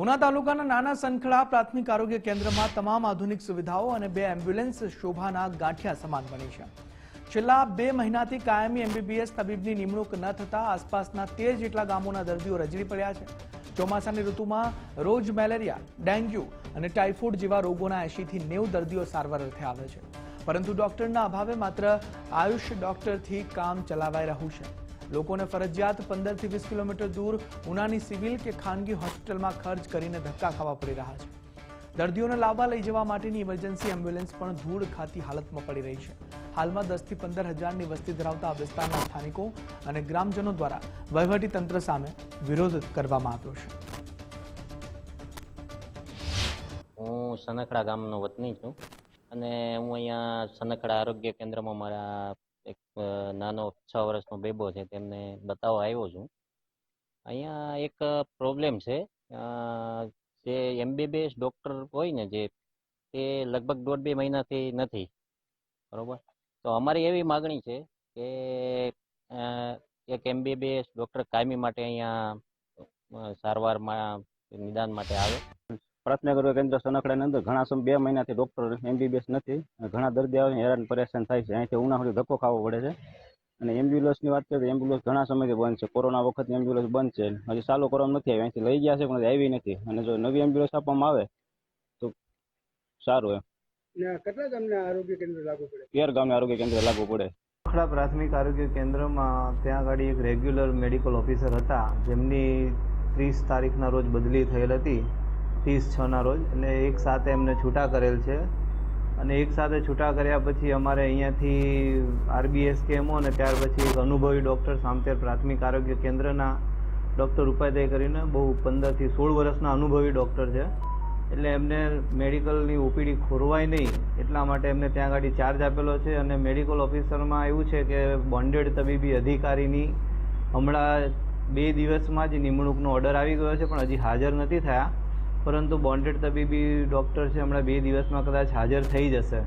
ઉના તાલુકાના નાના સનખડા પ્રાથમિક આરોગ્ય કેન્દ્રમાં તમામ આધુનિક સુવિધાઓ અને 2 એમ્બ્યુલન્સ શોભાના ગાંઠિયા સમાન બની છે। છેલ્લા 2 મહિનાથી કાયમી એમબીબીએસ તબીબની નિમણૂક ન થતા આસપાસના 13 જેટલા ગામોના દર્દીઓ રજડી પડ્યા છે। ચોમાસાની ઋતુમાં રોજ મેલેરિયા, ડેન્ગ્યુ અને ટાઇફોઇડ જેવા રોગોના 80 થી 90 દર્દીઓ સારવાર અર્થે આવે છે, પરંતુ ડોક્ટરના અભાવે માત્ર આયુષ ડોક્ટરથી કામ ચલાવાઈ રહ્યું છે। લોકોને ફરજિયાત 15 થી 20 કિલોમીટર દૂર ઉનાની સિવિલ કે ખાનગી હોસ્પિટલમાં ખર્ચ કરીને ધક્કા ખાવા પડી રહ્યા છે। દર્દીઓને લાવવા લઈ જવા માટેની ઇમરજન્સી એમ્બ્યુલન્સ પણ ધૂળ ખાતી હાલતમાં પડી રહી છે। હાલમાં 10 થી 15 હજારની વસ્તી ધરાવતા આ વિસ્તારના સ્થાનિકો અને ગ્રામજનો દ્વારા વહીવટી તંત્ર સામે વિરોધ કરવામાં આવ્યો છે। હું સનખડા ગામનો વતની છું અને હું અહીંયા સનખડા આરોગ્ય કેન્દ્રમાં મારા એક નાનો 6 વર્ષનો બેબો છે તેમને બતાવવા આવ્યો છું। અહીંયા એક પ્રોબ્લેમ છે, જે એમબીબીએસ ડૉક્ટર હોય ને જે તે લગભગ 1.5-2 મહિનાથી નથી, બરાબર। તો અમારી એવી માગણી છે કે એક એમબીબીએસ ડૉક્ટર કાયમી માટે અહીંયા સારવારમાં નિદાન માટે આવે। પ્રાથમિક આરોગ્ય કેન્દ્ર સનખડાની અંદર ઘણા સમય 2 મહિનાથી ડૉક્ટર એમબીબીએસ નથી। ઘણા દર્દી આવે હેરાન પરેશાન થાય છે। અહીંથી ઉના સુધી ધક્કો ખાવો પડે છે। અને એમ્બ્યુલન્સની વાત કરીએ તો એમ્બ્યુલન્સ ઘણા સમયથી બંધ છે। કોરોના વખતની એમ્બ્યુલન્સ બંધ છે, હજી ચાલુ કરવામાં નથી આવી। અહીંથી લઈ ગયા છે પણ હજી આવી નથી, અને જો નવી એમ્બ્યુલન્સ આપવામાં આવે તો સારું એમ। કેટલા ગામના આરોગ્ય કેન્દ્ર લાગુ પડે? 13 ગામના આરોગ્ય કેન્દ્ર લાગુ પડે। સનખડા પ્રાથમિક આરોગ્ય કેન્દ્રમાં ત્યાં આગળ એક રેગ્યુલર મેડિકલ ઓફિસર હતા, જેમની 30 તારીખના રોજ બદલી થયેલ હતી, 30/6ના રોજ, અને એક સાથે એમને છૂટા કરેલ છે। અને એક સાથે છૂટા કર્યા પછી અમારે અહીંયાથી આરબીએસ કેમો અને ત્યાર પછી એક અનુભવી ડૉક્ટર સામતેર પ્રાથમિક આરોગ્ય કેન્દ્રના ડૉક્ટર ઉપાધ્યાય કરીને બહુ 15 થી 16 વર્ષના અનુભવી ડૉક્ટર છે, એટલે એમને મેડિકલની ઓપીડી ખોરવાય નહીં એટલા માટે એમને ત્યાં આગળ ચાર્જ આપેલો છે। અને મેડિકલ ઓફિસરમાં એવું છે કે બોન્ડેડ તબીબી અધિકારીની હમણાં 2 દિવસમાં જ નિમણૂકનો ઓર્ડર આવી ગયો છે, પણ હજી હાજર નથી થયા, પરંતુ બોન્ડેડ તબીબી ડૉક્ટર છે હમણાં 2 દિવસમાં કદાચ હાજર થઈ જશે।